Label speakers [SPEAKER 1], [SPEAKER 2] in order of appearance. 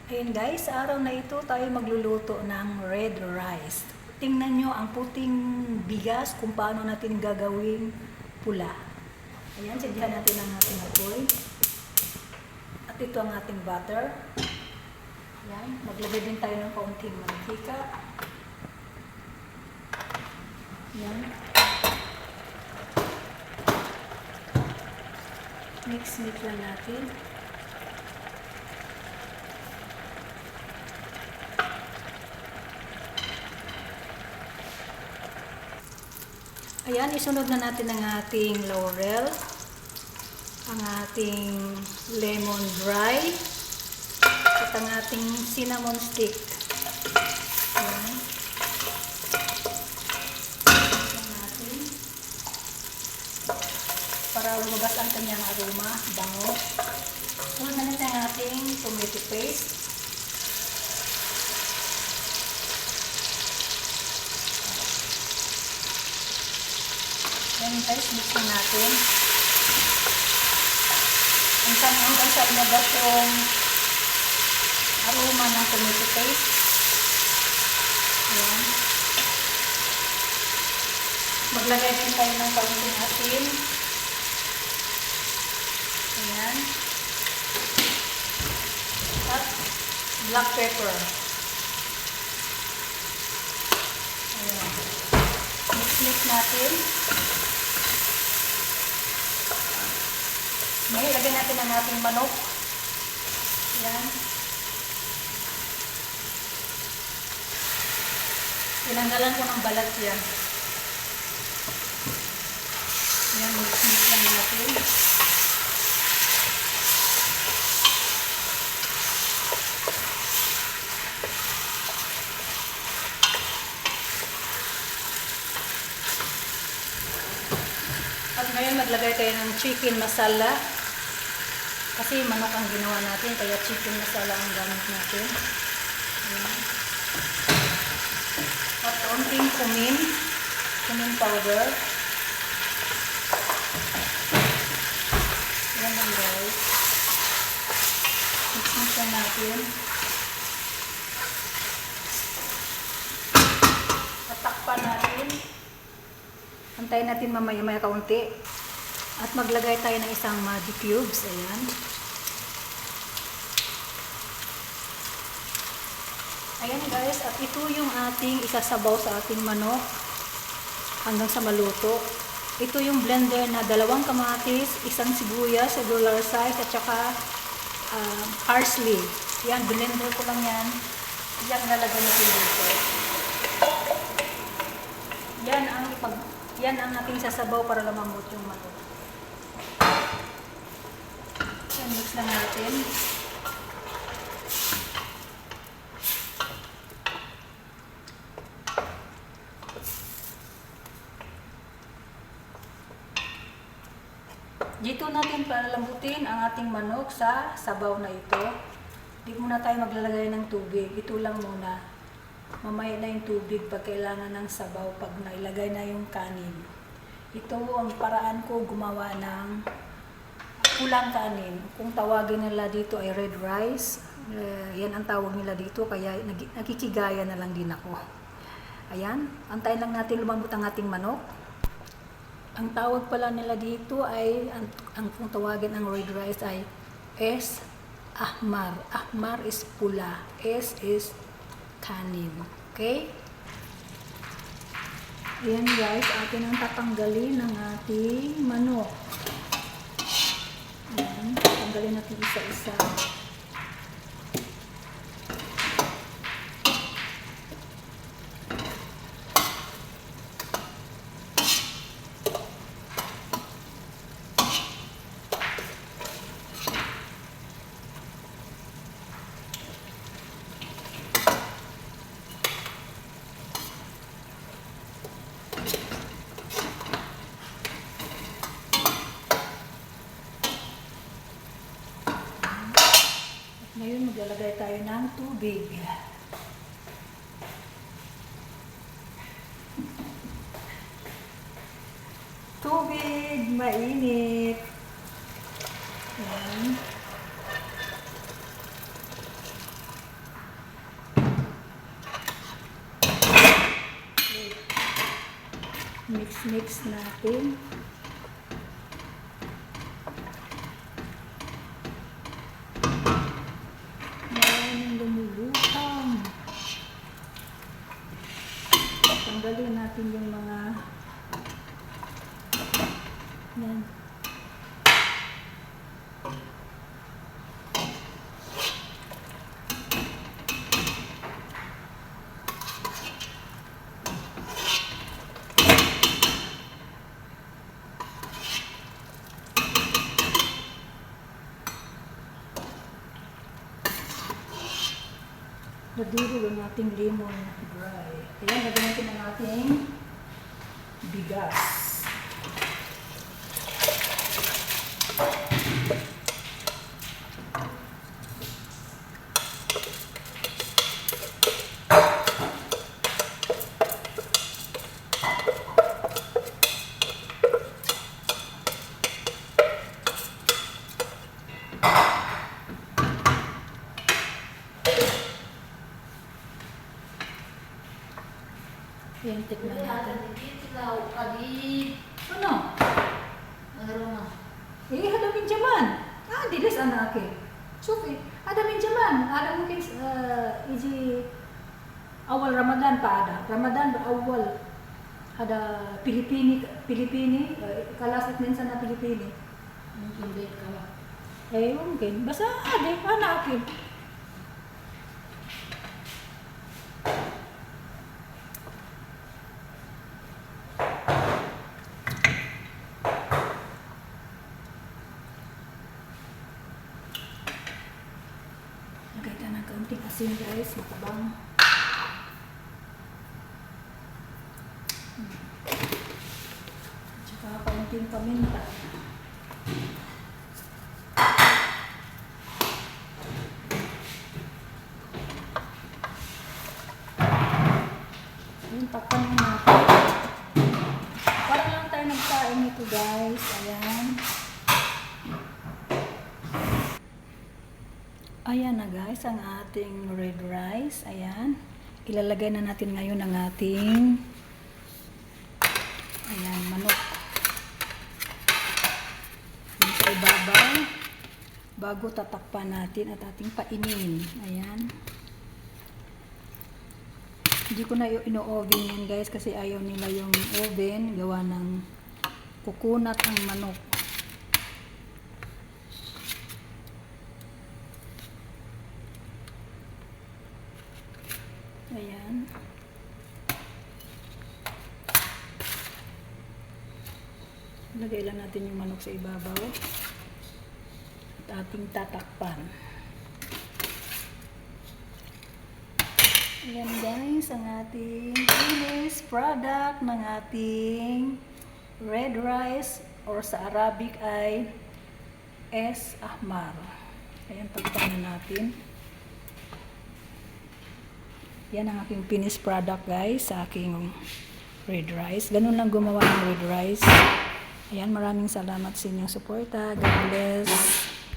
[SPEAKER 1] Ayan guys, sa araw na ito tayo magluluto ng red rice. Tingnan nyo ang puting bigas kung paano natin gagawing pula. Ayan, sadyahan natin ang ating apoy. At ito ang ating butter. Ayan, maglagay din tayo ng kaunting mantika. Ayan. Mix lang natin. Ayan, isunod na natin ang ating laurel, ang ating lemon dry, at ang ating cinnamon stick. Ayan. Ayan natin. Para lumabas ang kanyang aroma, bango. Sunod na natin ang ating tomato paste. Ayan guys, mix na natin. Hanggang sa lumabas yung aroma ng tomato paste. Ayan. Maglagay din tayo ng kaunting asin. Ayan. At black pepper. Ayan. Mix natin. Ngayon, lagyan natin ang ating manok. Ayan. Tinanggalan ko ng balat yan. Ayan, mix lang natin. At ngayon, maglagay tayo ng chicken masala. Kasi manok ang ginawa natin, kaya chicken masala ang gamit natin. Ayan. At kaunting cumin powder. Ayan lang guys. Mix lang natin. At takpan natin. Antayin natin mamaya-maya kaunti. At maglagay tayo ng isang Maggi cubes. Ayan. Ayan guys, at ito yung ating isasabaw sa ating manok hanggang sa maluto. Ito yung blender na 2 kamatis, 1 sibuyas, regular size, at saka parsley. Yan, blender ko lang yan. Yan nalagay natin dito. Yan ang ating sasabaw para lumambot yung manok. Yan, mix lang natin. Dito natin palalambutin ang ating manok sa sabaw na ito. Hindi muna tayo maglalagay ng tubig. Ito lang muna. Mamaya na yung tubig pag kailangan ng sabaw pag nailagay na yung kanin. Ito ang paraan ko gumawa ng pulang kanin. Kung tawagin nila dito ay red rice. Yan ang tawag nila dito, kaya nakikigaya na lang din ako. Ayan, antayin lang natin lumambot ang ating manok. Ang tawag pala nila dito ay, kung tawagin ang red rice ay S. Ahmar. Ahmar is pula. S is kanin. Okay? Ayan guys, atin ang tatanggalin ng ating manok. Ayan, tatanggalin natin isa-isa. Ngayon, maglalagay tayo ng tubig. Tubig, mainit. Ayan. Mix natin. Maraming lumulutang. Tanggalin natin yung mga yan. Naduro yung ating lemon dry. Kaya gagamitin na natin bigas. Ayan, tikman natin. Ano? Hadamin jaman. Dilis anak ke. Sufi, hadamin jaman. Ada mungkin iji awal Ramadan pa ada. Ramadan awal ada Pilipini, kalas at minsan na Pilipini.
[SPEAKER 2] Mungkin din ka.
[SPEAKER 1] Mungkin. Basta ada anak ke. Lagay tayo ng kaunting asin guys, matabang. Tsaka kaunting paminta. Ayun, takpan na natin. Para lang tayo nagkain nito guys. Ayan. Ayan na guys, ang ating red rice. Ayan. Ilalagay na natin ngayon ang ating manok. Yung sa ibabaw. Bago tatakpan natin at ating painin. Ayan. Hindi ko na ino-oven yan guys kasi ayaw nila yung oven. Gawa ng kukunat ang manok. Ayan. Lagay lang natin yung manok sa ibabaw. At ating tatakpan. Ayan guys, ang ating finished product ng ating red rice or sa Arabic ay es ahmar. Ayan, pagpakan na natin. Yan ang aking finished product guys sa aking red rice. Ganun lang gumawa ng red rice. Ayan, maraming salamat sa inyong suporta. God bless.